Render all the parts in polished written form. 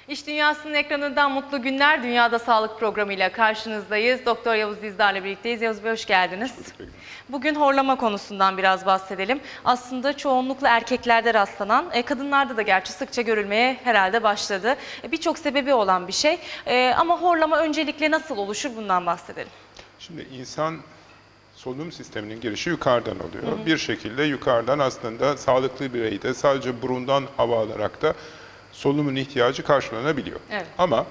İş Dünyası'nın ekranından mutlu günler. Dünyada Sağlık programıyla karşınızdayız. Doktor Yavuz Dizdar'la birlikteyiz. Yavuz Bey hoş geldiniz. Bugün horlama konusundan biraz bahsedelim. Aslında çoğunlukla erkeklerde rastlanan, kadınlarda da gerçi sıkça görülmeye herhalde başladı. Birçok sebebi olan bir şey. Ama horlama öncelikle nasıl oluşur bundan bahsedelim. Şimdi insan solunum sisteminin girişi yukarıdan oluyor. Bir şekilde yukarıdan aslında sağlıklı bireyde sadece burundan hava alarak da solunumun ihtiyacı karşılanabiliyor. Evet. Ama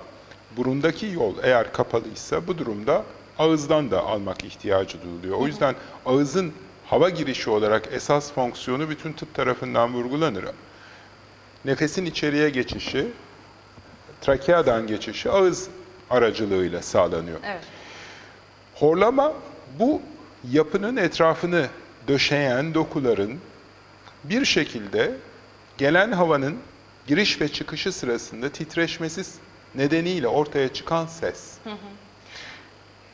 burundaki yol eğer kapalıysa bu durumda ağızdan da almak ihtiyacı duyuluyor. O yüzden ağızın hava girişi olarak esas fonksiyonu bütün tıp tarafından vurgulanır. Nefesin içeriye geçişi, trakeadan geçişi ağız aracılığıyla sağlanıyor. Evet. Horlama bu yapının etrafını döşeyen dokuların bir şekilde gelen havanın giriş ve çıkışı sırasında titreşmesi nedeniyle ortaya çıkan ses.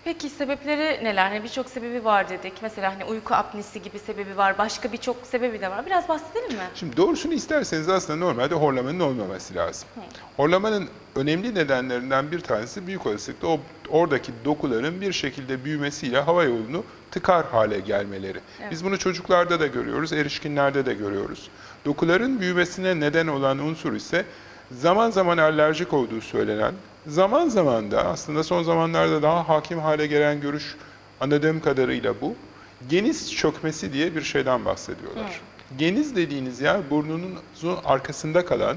Peki sebepleri neler? Hani birçok sebebi var dedik. Mesela hani uyku apnesi gibi sebebi var. Başka birçok sebebi de var. Biraz bahsedelim mi? Şimdi doğrusunu isterseniz aslında normalde horlamanın olmaması lazım. Horlamanın önemli nedenlerinden bir tanesi büyük olasılıkla oradaki dokuların bir şekilde büyümesiyle hava yolunu tıkar hale gelmeleri. Evet. Biz bunu çocuklarda da görüyoruz, erişkinlerde de görüyoruz. Dokuların büyümesine neden olan unsur ise zaman zaman alerjik olduğu söylenen, zaman zaman da aslında son zamanlarda daha hakim hale gelen görüş anladığım kadarıyla bu. Geniz çökmesi diye bir şeyden bahsediyorlar. Geniz dediğiniz yer burnunuzun arkasında kalan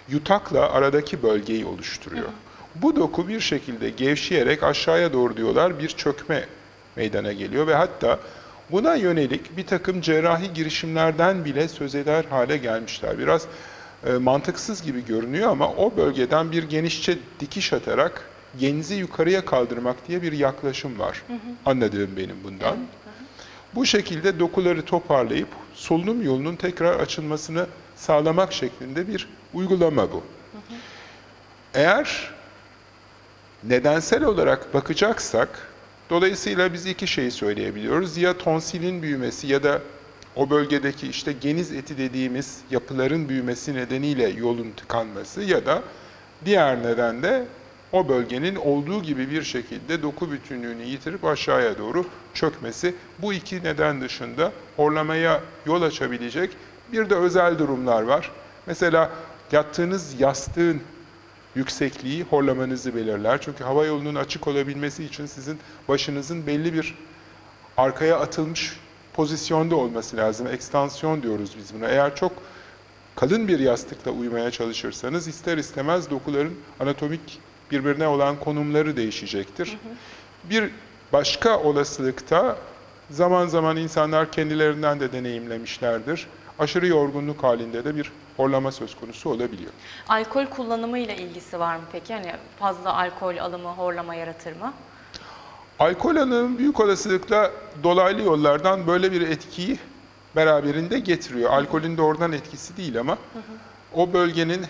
yutakla aradaki bölgeyi oluşturuyor. Bu doku bir şekilde gevşeyerek aşağıya doğru diyorlar bir çökme meydana geliyor ve hatta buna yönelik bir takım cerrahi girişimlerden bile söz eder hale gelmişler. Biraz mantıksız gibi görünüyor ama o bölgeden bir genişçe dikiş atarak genizi yukarıya kaldırmak diye bir yaklaşım var. Anladığım benim bundan. Bu şekilde dokuları toparlayıp solunum yolunun tekrar açılmasını sağlamak şeklinde bir uygulama bu. Eğer nedensel olarak bakacaksak, dolayısıyla biz iki şeyi söyleyebiliyoruz. Ya tonsilin büyümesi ya da o bölgedeki işte geniz eti dediğimiz yapıların büyümesi nedeniyle yolun tıkanması ya da diğer neden de o bölgenin olduğu gibi bir şekilde doku bütünlüğünü yitirip aşağıya doğru çökmesi. Bu iki neden dışında horlamaya yol açabilecek bir de özel durumlar var. Mesela yattığınız yastığın yüksekliği horlamanızı belirler. Çünkü hava yolunun açık olabilmesi için sizin başınızın belli bir arkaya atılmış pozisyonda olması lazım. Ekstansiyon diyoruz biz buna. Eğer çok kalın bir yastıkla uyumaya çalışırsanız ister istemez dokuların anatomik birbirine olan konumları değişecektir. Bir başka olasılıkta zaman zaman insanlar kendilerinden de deneyimlemişlerdir. Aşırı yorgunluk halinde de bir horlama söz konusu olabiliyor. Alkol kullanımı ile ilgisi var mı peki? Hani fazla alkol alımı horlama yaratır mı? Alkol alımı büyük olasılıkla dolaylı yollardan böyle bir etkiyi beraberinde getiriyor. Alkolün doğrudan etkisi değil ama o bölgenin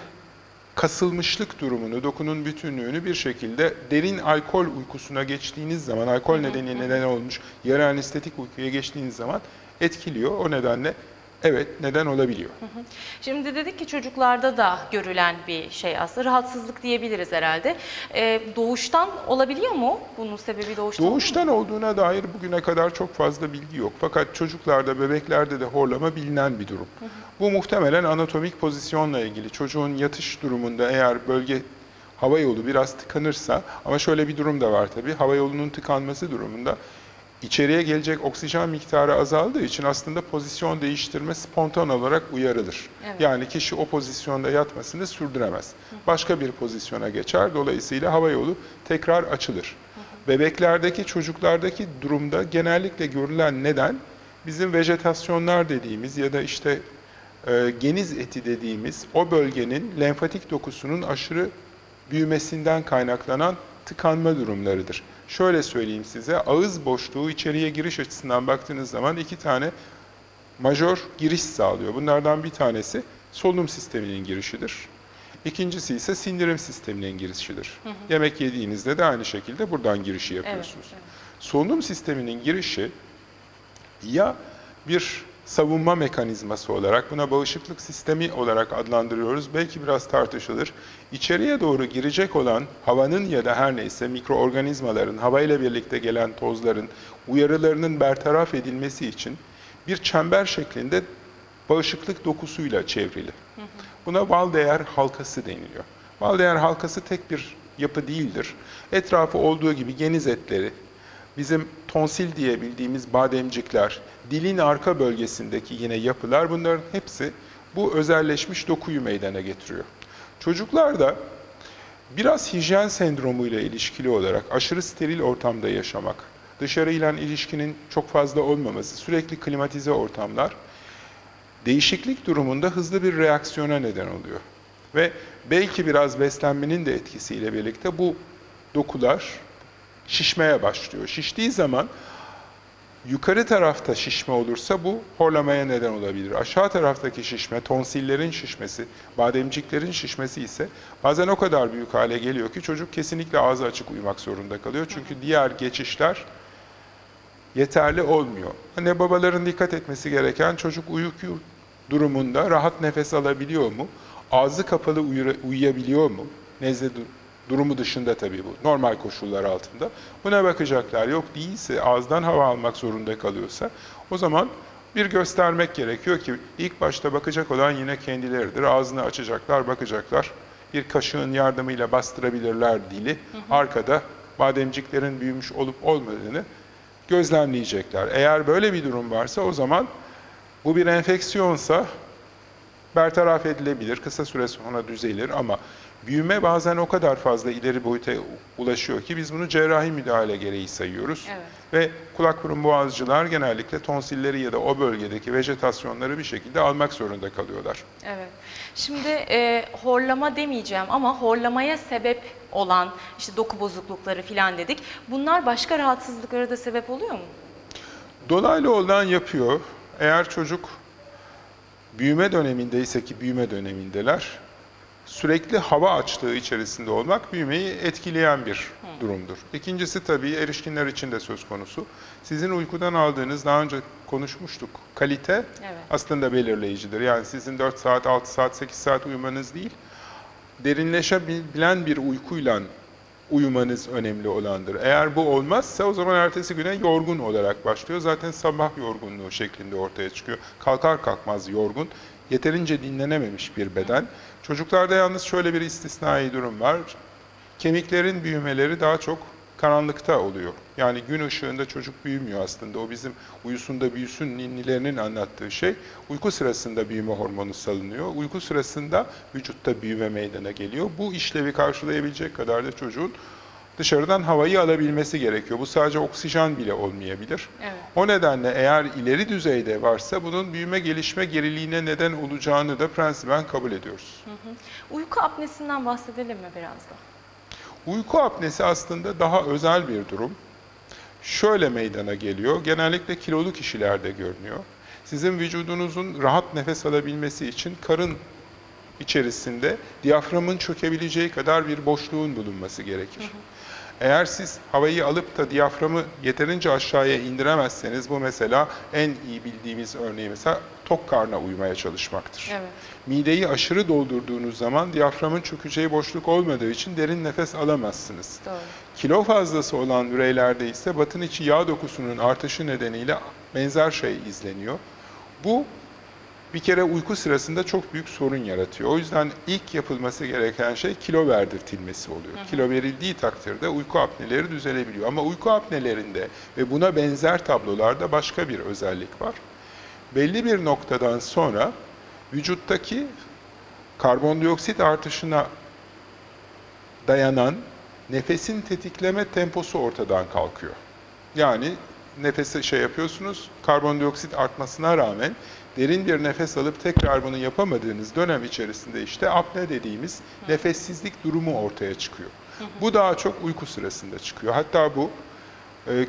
kasılmışlık durumunu, dokunun bütünlüğünü bir şekilde derin alkol uykusuna geçtiğiniz zaman, alkol nedeniyle neden olmuş yarı anestetik uykuya geçtiğiniz zaman etkiliyor. O nedenle evet neden olabiliyor. Şimdi dedik ki çocuklarda da görülen bir şey aslında. Rahatsızlık diyebiliriz herhalde. Doğuştan olabiliyor mu? Bunun sebebi doğuştan Doğuştan olduğuna dair bugüne kadar çok fazla bilgi yok. Fakat çocuklarda, bebeklerde de horlama bilinen bir durum. Bu muhtemelen anatomik pozisyonla ilgili. Çocuğun yatış durumunda eğer bölge hava yolu biraz tıkanırsa, ama şöyle bir durum da var tabii. Hava yolunun tıkanması durumunda içeriye gelecek oksijen miktarı azaldığı için aslında pozisyon değiştirme spontan olarak uyarılır. Evet. Yani kişi o pozisyonda yatmasını sürdüremez. Başka bir pozisyona geçer. Dolayısıyla hava yolu tekrar açılır. Bebeklerdeki, çocuklardaki durumda genellikle görülen neden bizim vejetasyonlar dediğimiz ya da işte geniz eti dediğimiz o bölgenin lenfatik dokusunun aşırı büyümesinden kaynaklanan tıkanma durumlarıdır. Şöyle söyleyeyim size, ağız boşluğu içeriye giriş açısından baktığınız zaman iki tane majör giriş sağlıyor. Bunlardan bir tanesi solunum sisteminin girişidir. İkincisi ise sindirim sisteminin girişidir. Yemek yediğinizde de aynı şekilde buradan girişi yapıyorsunuz. Evet, evet. Solunum sisteminin girişi ya bir savunma mekanizması olarak, buna bağışıklık sistemi olarak adlandırıyoruz. Belki biraz tartışılır. İçeriye doğru girecek olan havanın ya da her neyse mikroorganizmaların, havayla birlikte gelen tozların uyarılarının bertaraf edilmesi için bir çember şeklinde bağışıklık dokusuyla çevrili. Buna Waldeyer halkası deniliyor. Waldeyer halkası tek bir yapı değildir. Etrafı olduğu gibi geniz etleri, bizim tonsil diye bildiğimiz bademcikler, dilin arka bölgesindeki yine yapılar, bunların hepsi bu özelleşmiş dokuyu meydana getiriyor. Çocuklarda biraz hijyen sendromuyla ilişkili olarak aşırı steril ortamda yaşamak, dışarıyla ilişkinin çok fazla olmaması, sürekli klimatize ortamlar, değişiklik durumunda hızlı bir reaksiyona neden oluyor. Ve belki biraz beslenmenin de etkisiyle birlikte bu dokular şişmeye başlıyor. Şiştiği zaman yukarı tarafta şişme olursa bu horlamaya neden olabilir. Aşağı taraftaki şişme, tonsillerin şişmesi, bademciklerin şişmesi ise bazen o kadar büyük hale geliyor ki çocuk kesinlikle ağzı açık uyumak zorunda kalıyor. Çünkü diğer geçişler yeterli olmuyor. Anne babaların dikkat etmesi gereken, çocuk uyku durumunda rahat nefes alabiliyor mu? Ağzı kapalı uyuyabiliyor mu? Nezle durumu dışında tabii bu. Normal koşullar altında. Buna bakacaklar. Yok değilse, ağızdan hava almak zorunda kalıyorsa o zaman bir göstermek gerekiyor ki ilk başta bakacak olan yine kendileridir. Ağzını açacaklar, bakacaklar. Bir kaşığın yardımıyla bastırabilirler dili. Arkada bademciklerin büyümüş olup olmadığını gözlemleyecekler. Eğer böyle bir durum varsa o zaman bu bir enfeksiyonsa bertaraf edilebilir, kısa süre sonra düzelir ama büyüme bazen o kadar fazla ileri boyuta ulaşıyor ki biz bunu cerrahi müdahale gereği sayıyoruz. Evet. Ve kulak burun boğazcılar genellikle tonsilleri ya da o bölgedeki vejetasyonları bir şekilde almak zorunda kalıyorlar. Evet. Şimdi horlama demeyeceğim ama horlamaya sebep olan işte doku bozuklukları filan dedik. Bunlar başka rahatsızlıklara da sebep oluyor mu? Dolaylı olan yapıyor. Eğer çocuk büyüme dönemindeyse ki büyüme dönemindeler, sürekli hava açlığı içerisinde olmak büyümeyi etkileyen bir durumdur. İkincisi tabii erişkinler için de söz konusu. Sizin uykudan aldığınız, daha önce konuşmuştuk, kalite Evet. aslında belirleyicidir. Yani sizin 4 saat, 6 saat, 8 saat uyumanız değil, derinleşebilen bir uykuyla uyumanız önemli olandır. Eğer bu olmazsa o zaman ertesi güne yorgun olarak başlıyor. Zaten sabah yorgunluğu şeklinde ortaya çıkıyor. Kalkar kalkmaz yorgun, yeterince dinlenememiş bir beden. Çocuklarda yalnız şöyle bir istisnai durum var. Kemiklerin büyümeleri daha çok karanlıkta oluyor. Yani gün ışığında çocuk büyümüyor aslında. O bizim uyusunda büyüsün ninnilerinin anlattığı şey. Uyku sırasında büyüme hormonu salınıyor. Uyku sırasında vücutta büyüme meydana geliyor. Bu işlevi karşılayabilecek kadar da çocuğun dışarıdan havayı alabilmesi gerekiyor. Bu sadece oksijen bile olmayabilir. Evet. O nedenle eğer ileri düzeyde varsa bunun büyüme gelişme geriliğine neden olacağını da prensiben kabul ediyoruz. Uyku apnesinden bahsedelim mi biraz da? Uyku apnesi aslında daha özel bir durum. Şöyle meydana geliyor, genellikle kilolu kişilerde görünüyor. Sizin vücudunuzun rahat nefes alabilmesi için karın içerisinde diyaframın çökebileceği kadar bir boşluğun bulunması gerekir. Eğer siz havayı alıp da diyaframı yeterince aşağıya indiremezseniz, bu mesela en iyi bildiğimiz örneği mesela tok karna uyumaya çalışmaktır. Evet. Mideyi aşırı doldurduğunuz zaman diyaframın çökeceği boşluk olmadığı için derin nefes alamazsınız. Doğru. Kilo fazlası olan bireylerde ise batın içi yağ dokusunun artışı nedeniyle benzer şey izleniyor. Bu bir kere uyku sırasında çok büyük sorun yaratıyor. O yüzden ilk yapılması gereken şey kilo verdirtilmesi oluyor. Kilo verildiği takdirde uyku apneleri düzelebiliyor. Ama uyku apnelerinde ve buna benzer tablolarda başka bir özellik var. Belli bir noktadan sonra vücuttaki karbondioksit artışına dayanan nefesin tetikleme temposu ortadan kalkıyor. Yani nefese yapıyorsunuz, karbondioksit artmasına rağmen derin bir nefes alıp tekrar bunu yapamadığınız dönem içerisinde işte apne dediğimiz nefessizlik durumu ortaya çıkıyor. Bu daha çok uyku sırasında çıkıyor. Hatta bu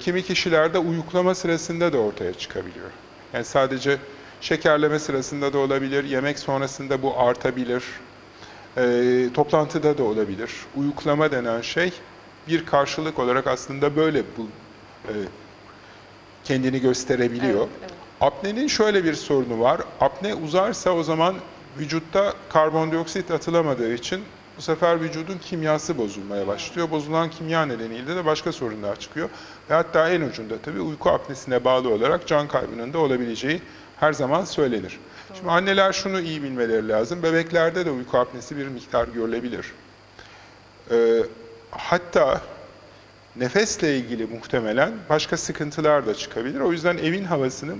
kimi kişilerde uyuklama sırasında da ortaya çıkabiliyor. Yani sadece şekerleme sırasında da olabilir, yemek sonrasında bu artabilir, toplantıda da olabilir. Uyuklama denen şey bir karşılık olarak aslında böyle kendini gösterebiliyor. Evet, evet. Apnenin şöyle bir sorunu var. Apne uzarsa o zaman vücutta karbondioksit atılamadığı için bu sefer vücudun kimyası bozulmaya başlıyor. Bozulan kimya nedeniyle de başka sorunlar çıkıyor. Ve hatta en ucunda tabii uyku apnesine bağlı olarak can kaybının da olabileceği her zaman söylenir. Şimdi anneler şunu iyi bilmeleri lazım. Bebeklerde de uyku apnesi bir miktar görülebilir. Hatta nefesle ilgili muhtemelen başka sıkıntılar da çıkabilir. O yüzden evin havasını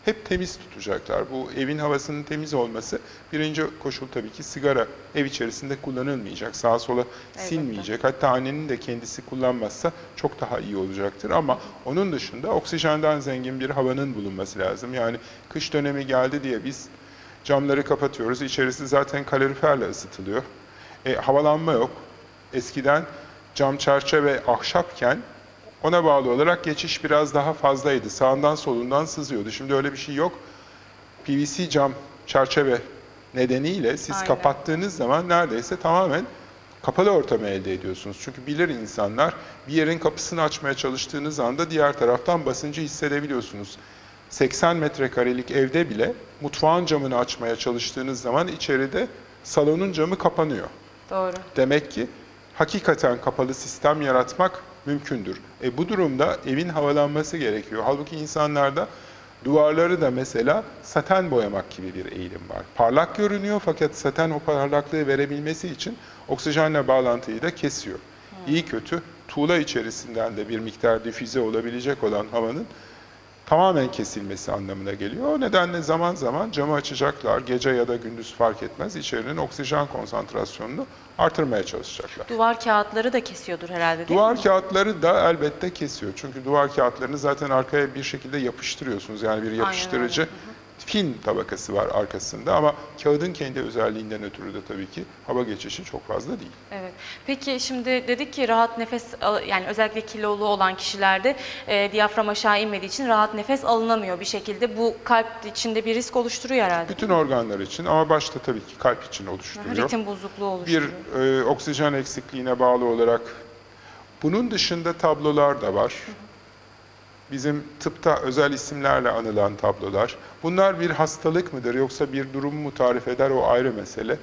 hep temiz tutacaklar. Bu evin havasının temiz olması birinci koşul tabii ki sigara ev içerisinde kullanılmayacak. Sağa sola sinmeyecek. Hatta annenin de kendisi kullanmazsa çok daha iyi olacaktır. Ama onun dışında oksijenden zengin bir havanın bulunması lazım. Yani kış dönemi geldi diye biz camları kapatıyoruz. İçerisi zaten kaloriferle ısıtılıyor. Havalanma yok. Eskiden cam çerçeve ahşapken ona bağlı olarak geçiş biraz daha fazlaydı. Sağından solundan sızıyordu. Şimdi öyle bir şey yok. PVC cam çerçeve nedeniyle siz kapattığınız zaman neredeyse tamamen kapalı ortamı elde ediyorsunuz. Çünkü bilir insanlar, bir yerin kapısını açmaya çalıştığınız anda diğer taraftan basıncı hissedebiliyorsunuz. 80 metrekarelik evde bile mutfağın camını açmaya çalıştığınız zaman içeride salonun camı kapanıyor. Doğru. Demek ki hakikaten kapalı sistem yaratmak mümkündür. Bu durumda evin havalanması gerekiyor. Halbuki insanlarda duvarları da mesela saten boyamak gibi bir eğilim var. Parlak görünüyor fakat saten o parlaklığı verebilmesi için oksijenle bağlantıyı da kesiyor. İyi kötü tuğla içerisinden de bir miktar difüze olabilecek olan havanın tamamen kesilmesi anlamına geliyor. O nedenle zaman zaman camı açacaklar, gece ya da gündüz fark etmez, içerinin oksijen konsantrasyonunu artırmaya çalışacaklar. Duvar kağıtları da kesiyordur herhalde, değil mi? Duvar kağıtları da elbette kesiyor. Çünkü duvar kağıtlarını zaten arkaya bir şekilde yapıştırıyorsunuz. Yani bir yapıştırıcı film tabakası var arkasında ama kağıdın kendi özelliğinden ötürü de tabii ki hava geçişi çok fazla değil. Evet. Peki şimdi dedik ki rahat nefes, yani özellikle kilolu olan kişilerde diyafram aşağı inmediği için rahat nefes alınamıyor bir şekilde. Bu kalp içinde bir risk oluşturuyor herhalde. Bütün organlar için ama başta tabii ki kalp için oluşturuyor. Ritim bozukluğu oluşturuyor. Bir oksijen eksikliğine bağlı olarak bunun dışında tablolar da var. Bizim tıpta özel isimlerle anılan tablolar. Bunlar bir hastalık mıdır yoksa bir durum mu tarif eder, o ayrı mesele.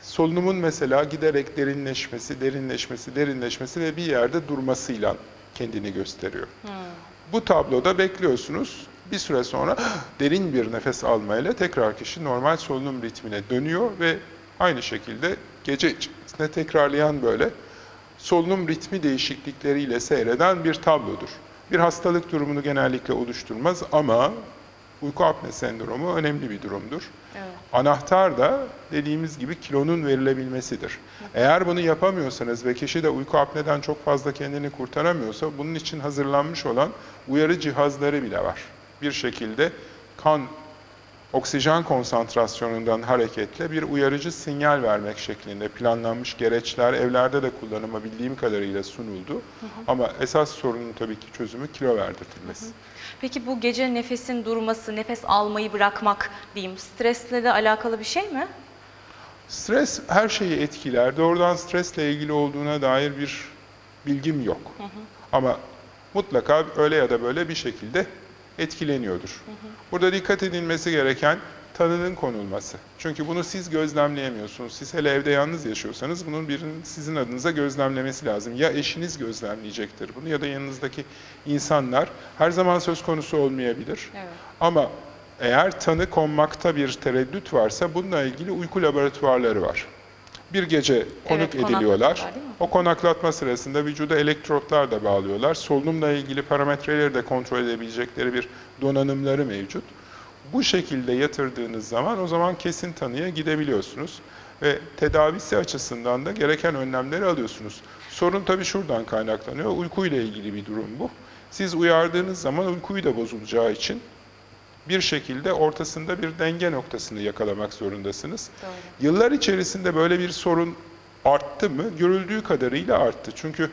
Solunumun mesela giderek derinleşmesi ve bir yerde durmasıyla kendini gösteriyor. Bu tabloda bekliyorsunuz. Bir süre sonra derin bir nefes almayla tekrar kişi normal solunum ritmine dönüyor ve aynı şekilde gece içerisinde tekrarlayan böyle solunum ritmi değişiklikleriyle seyreden bir tablodur. Bir hastalık durumunu genellikle oluşturmaz ama uyku apne sendromu önemli bir durumdur. Evet. Anahtar da dediğimiz gibi kilonun verilebilmesidir. Eğer bunu yapamıyorsanız ve kişi de uyku apneden çok fazla kendini kurtaramıyorsa bunun için hazırlanmış olan uyarı cihazları bile var. Bir şekilde kan oksijen konsantrasyonundan hareketle bir uyarıcı sinyal vermek şeklinde planlanmış gereçler evlerde de kullanıma bildiğim kadarıyla sunuldu. Ama esas sorunun tabii ki çözümü kilo verdirtilmesi. Peki bu gece nefesin durması, nefes almayı bırakmak diyeyim, stresle de alakalı bir şey mi? Stres her şeyi etkiler. Doğrudan stresle ilgili olduğuna dair bir bilgim yok. Ama mutlaka öyle ya da böyle bir şekilde etkileniyordur. Burada dikkat edilmesi gereken tanının konulması. Çünkü bunu siz gözlemleyemiyorsunuz. Siz hele evde yalnız yaşıyorsanız bunun birinin sizin adınıza gözlemlemesi lazım. Ya eşiniz gözlemleyecektir bunu ya da yanınızdaki insanlar. Her zaman söz konusu olmayabilir. Evet. Ama eğer tanı konmakta bir tereddüt varsa bununla ilgili uyku laboratuvarları var. Bir gece konuk ediliyorlar. O konaklatma sırasında vücuda elektrotlar da bağlıyorlar. Solunumla ilgili parametreleri de kontrol edebilecekleri bir donanımları mevcut. Bu şekilde yatırdığınız zaman o zaman kesin tanıya gidebiliyorsunuz. Ve tedavisi açısından da gereken önlemleri alıyorsunuz. Sorun tabii şuradan kaynaklanıyor. Uykuyla ilgili bir durum bu. Siz uyardığınız zaman uykuyu da bozulacağı için bir şekilde ortasında bir denge noktasını yakalamak zorundasınız. Doğru. Yıllar içerisinde böyle bir sorun arttı mı? Görüldüğü kadarıyla arttı. Çünkü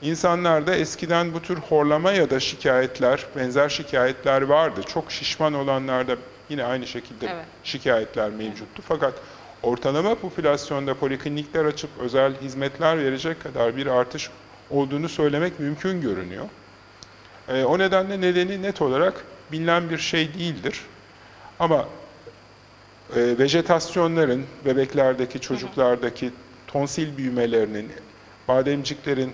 insanlarda eskiden bu tür horlama ya da şikayetler, benzer şikayetler vardı. Çok şişman olanlarda yine aynı şekilde şikayetler mevcuttu. Fakat ortalama popülasyonda poliklinikler açıp özel hizmetler verecek kadar bir artış olduğunu söylemek mümkün görünüyor. O nedenle nedeni net olarak bilinen bir şey değildir. Ama vejetasyonların, bebeklerdeki, çocuklardaki tonsil büyümelerinin, bademciklerin,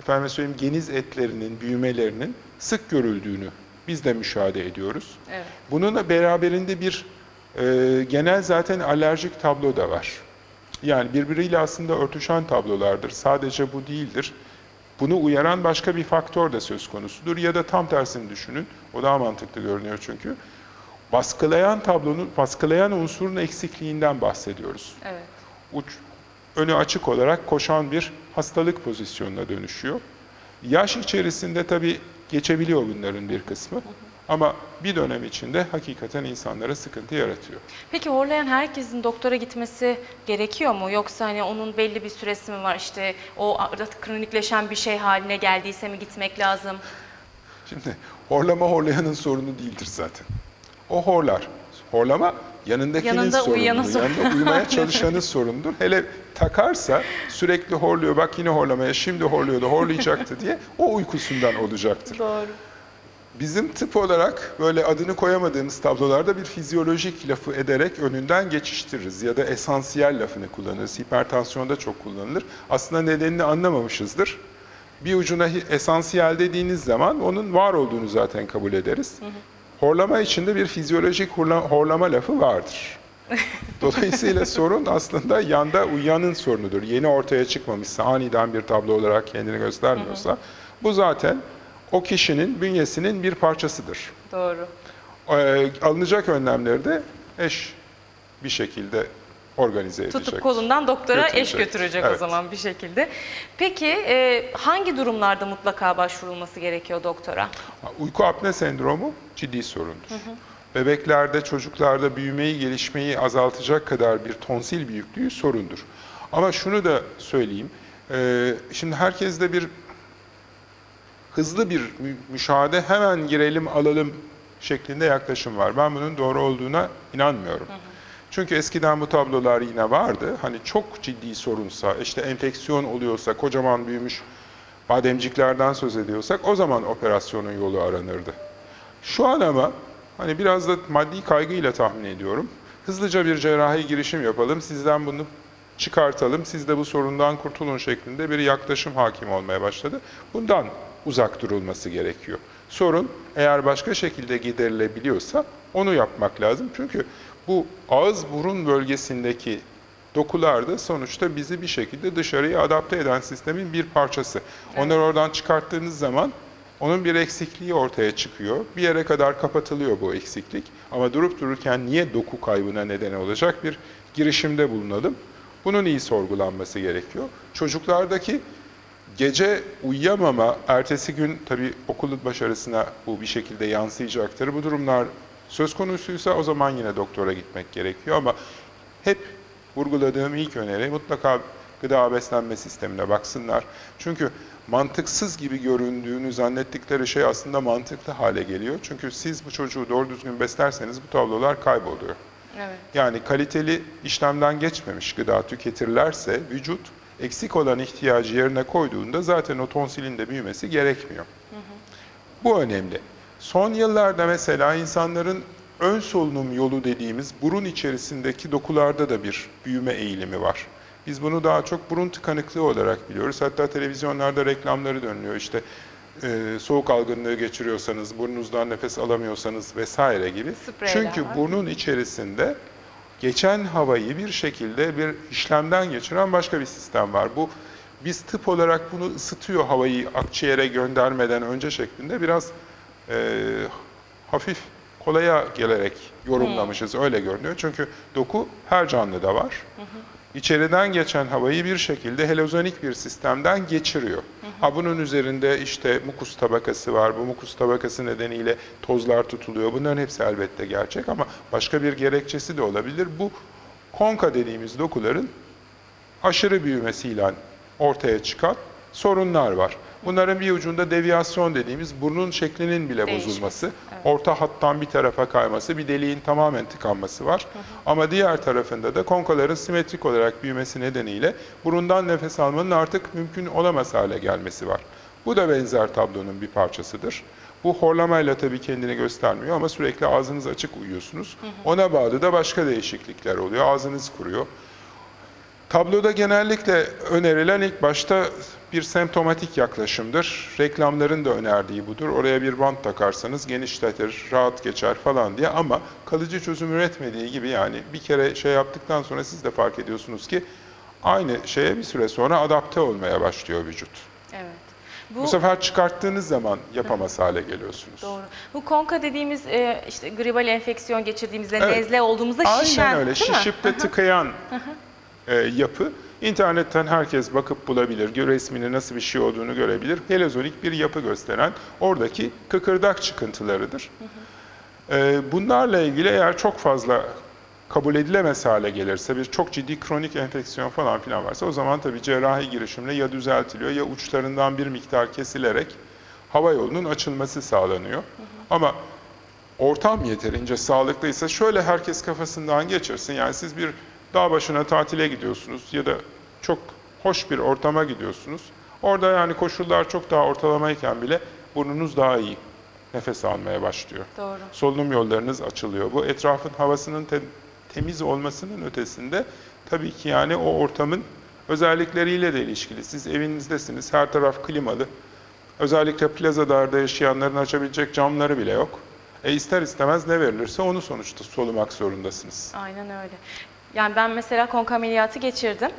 efendim söyleyeyim geniz etlerinin büyümelerinin sık görüldüğünü biz de müşahede ediyoruz. Evet. Bununla beraberinde bir genel zaten alerjik tablo da var. Yani birbiriyle aslında örtüşen tablolardır. Sadece bu değildir. Bunu uyaran başka bir faktör de söz konusudur. Ya da tam tersini düşünün. O daha mantıklı görünüyor çünkü. Baskılayan unsurun eksikliğinden bahsediyoruz. Evet. Önü açık olarak koşan bir hastalık pozisyonuna dönüşüyor. Yaş içerisinde tabii geçebiliyor bunların bir kısmı. Ama bir dönem içinde hakikaten insanlara sıkıntı yaratıyor. Peki horlayan herkesin doktora gitmesi gerekiyor mu? Yoksa hani onun belli bir süresi mi var? İşte o artık kronikleşen bir şey haline geldiyse mi gitmek lazım? Şimdi horlayanın sorunu değildir zaten. O horlar. Horlama yanındakinin Yanında sorundur. Yanında uyumaya çalışanın sorundur. Hele takarsa sürekli horluyor. Bak yine horlamaya, şimdi horluyordu, horlayacaktı diye o uykusundan olacaktır. Doğru. Bizim tıp olarak böyle adını koyamadığımız tablolarda bir fizyolojik lafı ederek önünden geçiştiririz ya da esansiyel lafını kullanırız. Hipertansiyonda çok kullanılır. Aslında nedenini anlamamışızdır. Bir ucuna esansiyel dediğiniz zaman onun var olduğunu zaten kabul ederiz. Horlama içinde bir fizyolojik horlama lafı vardır. Dolayısıyla sorun aslında yanda uyuyanın sorunudur. Yeni ortaya çıkmamışsa, aniden bir tablo olarak kendini göstermiyorsa bu zaten o kişinin bünyesinin bir parçasıdır. Doğru. Alınacak önlemleri de eş bir şekilde organize edecek. Tutup kolundan doktora eş Götürecek. götürecek Evet. o zaman bir şekilde. Peki hangi durumlarda mutlaka başvurulması gerekiyor doktora? Uyku apne sendromu ciddi sorundur. Bebeklerde, çocuklarda büyümeyi, gelişmeyi azaltacak kadar bir tonsil büyüklüğü sorundur. Ama şunu da söyleyeyim, şimdi herkeste bir hızlı bir müşahede, hemen girelim alalım şeklinde yaklaşım var. Ben bunun doğru olduğuna inanmıyorum. Çünkü eskiden bu tablolar yine vardı. Hani çok ciddi sorunsa, işte enfeksiyon oluyorsa, kocaman büyümüş bademciklerden söz ediyorsak o zaman operasyonun yolu aranırdı. Şu an ama hani biraz da maddi kaygıyla tahmin ediyorum. Hızlıca bir cerrahi girişim yapalım, sizden bunu çıkartalım, siz de bu sorundan kurtulun şeklinde bir yaklaşım hakim olmaya başladı. Bundan uzak durulması gerekiyor. Sorun eğer başka şekilde giderilebiliyorsa onu yapmak lazım. Çünkü bu ağız-burun bölgesindeki dokular da sonuçta bizi bir şekilde dışarıya adapte eden sistemin bir parçası. Onları oradan çıkarttığınız zaman onun bir eksikliği ortaya çıkıyor. Bir yere kadar kapatılıyor bu eksiklik. Ama durup dururken niye doku kaybına neden olacak bir girişimde bulunalım. Bunun iyi sorgulanması gerekiyor. Çocuklardaki gece uyuyamama, ertesi gün tabii okul başarısına bu bir şekilde yansıyacaktır. Bu durumlar söz konusuysa o zaman yine doktora gitmek gerekiyor. Ama hep vurguladığım ilk öneri mutlaka gıda beslenme sistemine baksınlar. Çünkü mantıksız gibi göründüğünü zannettikleri şey aslında mantıklı hale geliyor. Çünkü siz bu çocuğu doğru düzgün beslerseniz bu tablolar kayboluyor. Evet. Yani kaliteli işlemden geçmemiş gıda tüketirlerse vücut eksik olan ihtiyacı yerine koyduğunda zaten o tonsilin de büyümesi gerekmiyor. Bu önemli. Son yıllarda mesela insanların ön solunum yolu dediğimiz burun içerisindeki dokularda da bir büyüme eğilimi var. Biz bunu daha çok burun tıkanıklığı olarak biliyoruz. Hatta televizyonlarda reklamları dönüyor. İşte soğuk algınlığı geçiriyorsanız, burnunuzdan nefes alamıyorsanız vesaire gibi. Spreyler Çünkü var. burnun içerisinde geçen havayı bir şekilde bir işlemden geçiren başka bir sistem var. Bu biz tıp olarak bunu ısıtıyor havayı akciğere göndermeden önce şeklinde biraz hafif kolaya gelerek yorumlamışız. Öyle görünüyor. Çünkü doku her canlıda var. İçeriden geçen havayı bir şekilde halozonik bir sistemden geçiriyor. Bunun üzerinde işte mukus tabakası var. Bu mukus tabakası nedeniyle tozlar tutuluyor. Bunların hepsi elbette gerçek ama başka bir gerekçesi de olabilir. Bu konka dediğimiz dokuların aşırı büyümesiyle ortaya çıkan sorunlar var. Bunların bir ucunda deviyasyon dediğimiz burnun şeklinin bile Değişmesi. bozulması, Evet. orta hattan bir tarafa kayması, bir deliğin tamamen tıkanması var. Ama diğer tarafında da konkaların simetrik olarak büyümesi nedeniyle burundan nefes almanın artık mümkün olamaz hale gelmesi var. Bu da benzer tablonun bir parçasıdır. Bu horlamayla tabii kendini göstermiyor ama sürekli ağzınız açık uyuyorsunuz. Ona bağlı da başka değişiklikler oluyor. Ağzınız kuruyor. Tabloda genellikle önerilen ilk başta bir semptomatik yaklaşımdır. Reklamların da önerdiği budur. Oraya bir bant takarsanız genişletir, rahat geçer falan diye ama kalıcı çözüm üretmediği gibi yani bir kere şey yaptıktan sonra siz de fark ediyorsunuz ki aynı şeye bir süre sonra adapte olmaya başlıyor vücut. Evet. Bu sefer çıkarttığınız zaman yapamaz hale geliyorsunuz. Doğru. Bu konka dediğimiz işte gribal enfeksiyon geçirdiğimizde, Evet. nezle olduğumuzda şişen, Aynen öyle. değil mi? Şişip de tıkayan yapı. İnternetten herkes bakıp bulabilir, resmini nasıl bir şey olduğunu görebilir. Helezonik bir yapı gösteren oradaki kıkırdak çıkıntılarıdır. Bunlarla ilgili eğer çok fazla kabul edilemez hale gelirse, bir çok ciddi kronik enfeksiyon falan filan varsa o zaman tabii cerrahi girişimle ya düzeltiliyor ya uçlarından bir miktar kesilerek hava yolunun açılması sağlanıyor. Ama ortam yeterince sağlıklıysa şöyle herkes kafasından geçirsin. Yani siz bir dağ başına tatile gidiyorsunuz ya da çok hoş bir ortama gidiyorsunuz. Orada yani koşullar çok daha ortalamayken bile burnunuz daha iyi nefes almaya başlıyor. Doğru. Solunum yollarınız açılıyor. Bu etrafın havasının temiz olmasının ötesinde tabii ki yani o ortamın özellikleriyle de ilişkili. Siz evinizdesiniz, her taraf klimalı. Özellikle plazalarda yaşayanların açabilecek camları bile yok. İster istemez ne verilirse onu sonuçta solumak zorundasınız. Aynen öyle. Yani ben mesela konka ameliyatı geçirdim.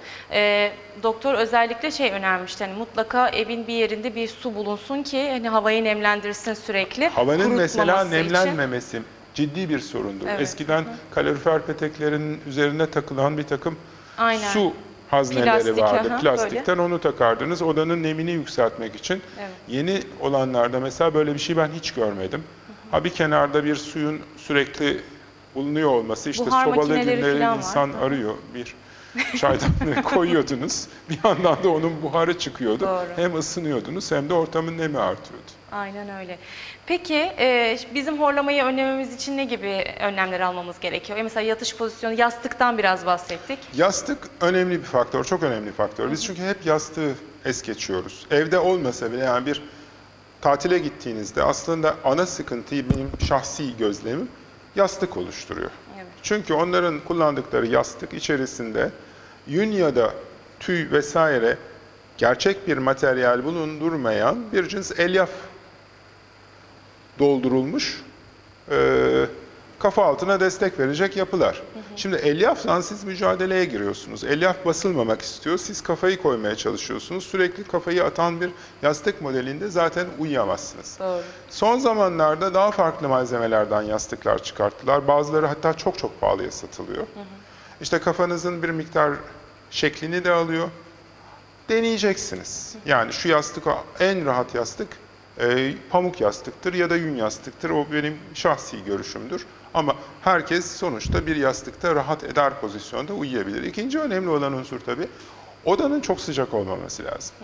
Doktor özellikle şey önermişti. Hani mutlaka evin bir yerinde bir su bulunsun ki hani havayı nemlendirsin sürekli. Havanın mesela kurutmaması için. nemlenmemesi ciddi bir sorundur. Evet. Eskiden kalorifer peteklerinin üzerine takılan bir takım Aynen. su hazneleri Plastik, vardı. aha, Plastikten onu takardınız. Odanın nemini yükseltmek için. Evet. Yeni olanlarda mesela böyle bir şey ben hiç görmedim. Ha bir kenarda bir suyun sürekli bulunuyor olması, işte Buhar sobalı makineleri günleri falan var. insan arıyor, bir çaydanlığı koyuyordunuz, bir yandan da onun buharı çıkıyordu. Doğru. Hem ısınıyordunuz hem de ortamın nemi artıyordu. Aynen öyle. Peki bizim horlamayı önlememiz için ne gibi önlemler almamız gerekiyor? Mesela yatış pozisyonu, yastıktan biraz bahsettik. Yastık önemli bir faktör, çok önemli bir faktör. Biz çünkü hep yastığı es geçiyoruz. Evde olmasa bile yani bir tatile gittiğinizde aslında ana sıkıntıyı benim şahsi gözlemim yastık oluşturuyor. Evet. Çünkü onların kullandıkları yastık içerisinde yün ya da tüy vesaire gerçek bir materyal bulundurmayan bir cins elyaf doldurulmuş kafa altına destek verecek yapılar. Şimdi elyafla siz mücadeleye giriyorsunuz. Elyaf basılmamak istiyor. Siz kafayı koymaya çalışıyorsunuz. Sürekli kafayı atan bir yastık modelinde zaten uyuyamazsınız. Doğru. Son zamanlarda daha farklı malzemelerden yastıklar çıkarttılar. Bazıları hatta çok çok pahalıya satılıyor. İşte kafanızın bir miktar şeklini de alıyor. Deneyeceksiniz. Yani şu yastık en rahat yastık pamuk yastıktır ya da yün yastıktır. O benim şahsi görüşümdür. Ama herkes sonuçta bir yastıkta rahat eder pozisyonda uyuyabilir. İkinci önemli olan unsur tabii odanın çok sıcak olmaması lazım.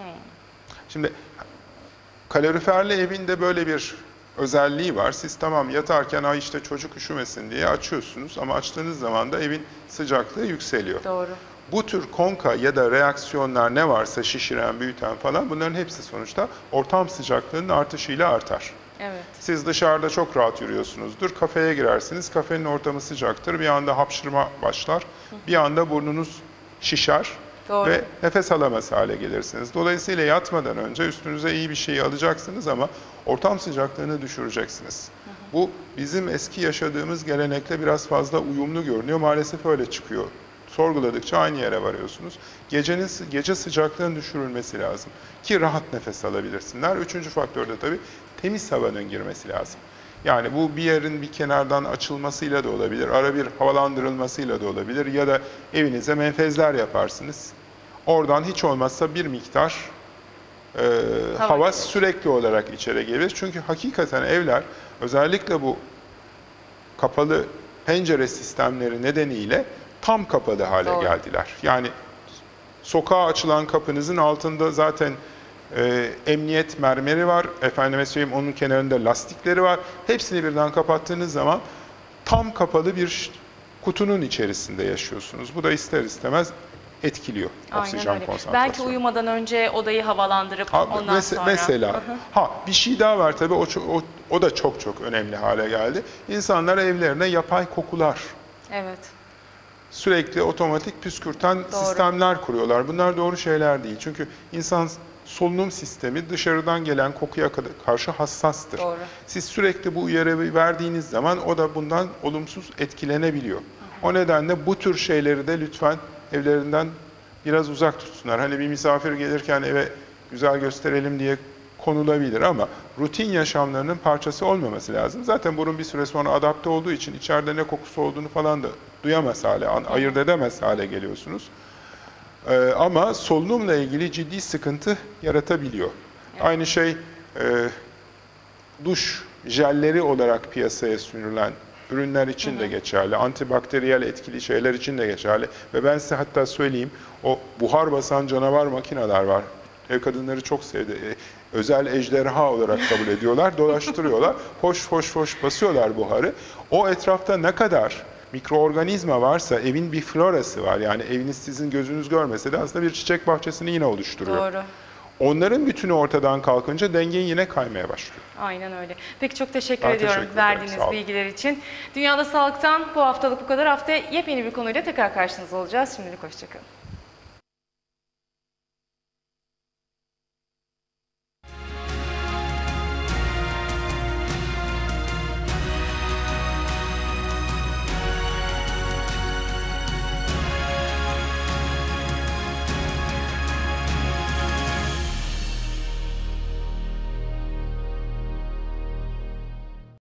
Şimdi kaloriferli evinde böyle bir özelliği var. Siz tamam yatarken ay işte çocuk üşümesin diye açıyorsunuz ama açtığınız zaman da evin sıcaklığı yükseliyor. Doğru. Bu tür konka ya da reaksiyonlar ne varsa şişiren, büyüten falan bunların hepsi sonuçta ortam sıcaklığının artışıyla artar. Evet. Siz dışarıda çok rahat yürüyorsunuzdur. Kafeye girersiniz. Kafenin ortamı sıcaktır. Bir anda hapşırma başlar. Bir anda burnunuz şişer. Doğru. Ve nefes alamaz hale gelirsiniz. Dolayısıyla yatmadan önce üstünüze iyi bir şey alacaksınız ama ortam sıcaklığını düşüreceksiniz. Bu bizim eski yaşadığımız gelenekle biraz fazla uyumlu görünüyor. Maalesef öyle çıkıyor. Sorguladıkça aynı yere varıyorsunuz. Gece sıcaklığın düşürülmesi lazım ki rahat nefes alabilirsinler. Üçüncü faktör de tabii temiz havanın girmesi lazım. Yani bu bir yerin bir kenardan açılmasıyla da olabilir, ara bir havalandırılmasıyla da olabilir ya da evinize menfezler yaparsınız. Oradan hiç olmazsa bir miktar hava sürekli olarak içeri gelir. Çünkü hakikaten evler özellikle bu kapalı pencere sistemleri nedeniyle tam kapalı hale Doğru. geldiler. Yani sokağa açılan kapınızın altında zaten emniyet mermeri var. Efendime söyleyeyim onun kenarında lastikleri var. Hepsini birden kapattığınız zaman tam kapalı bir kutunun içerisinde yaşıyorsunuz. Bu da ister istemez etkiliyor oksijen Aynen öyle. konsantrasyonu. Belki uyumadan önce odayı havalandırıp ondan sonra. Mesela. Bir şey daha var tabii. o da çok çok önemli hale geldi. İnsanlar evlerine yapay kokular, Evet. sürekli otomatik püskürten sistemler kuruyorlar. Bunlar doğru şeyler değil. Çünkü insan solunum sistemi dışarıdan gelen kokuya karşı hassastır. Doğru. Siz sürekli bu uyarıyı verdiğiniz zaman o da bundan olumsuz etkilenebiliyor. O nedenle bu tür şeyleri de lütfen evlerinden biraz uzak tutsunlar. Hani bir misafir gelirken eve güzel gösterelim diye konulabilir ama rutin yaşamlarının parçası olmaması lazım. Zaten burun bir süre sonra adapte olduğu için içeride ne kokusu olduğunu falan da duyamaz hale, ayırt edemez hale geliyorsunuz. Ama solunumla ilgili ciddi sıkıntı yaratabiliyor. Evet. Aynı şey duş jelleri olarak piyasaya sürülen ürünler için de geçerli. Antibakteriyel etkili şeyler için de geçerli. Ve ben size hatta söyleyeyim, o buhar basan canavar makineler var. Ev kadınları çok sevdi. Özel ejderha olarak kabul ediyorlar. Dolaştırıyorlar. Hoş hoş hoş basıyorlar buharı. O etrafta ne kadar mikroorganizma varsa evin bir florası var. Yani eviniz sizin gözünüz görmese de aslında bir çiçek bahçesini yine oluşturuyor. Doğru. Onların bütünü ortadan kalkınca denge yine kaymaya başlıyor. Aynen öyle. Peki çok teşekkür Ben ediyorum teşekkür ederim. verdiğiniz bilgiler için. Dünyada Sağlık'tan bu haftalık bu kadar. Haftaya yepyeni bir konuyla tekrar karşınızda olacağız. Şimdilik hoşçakalın.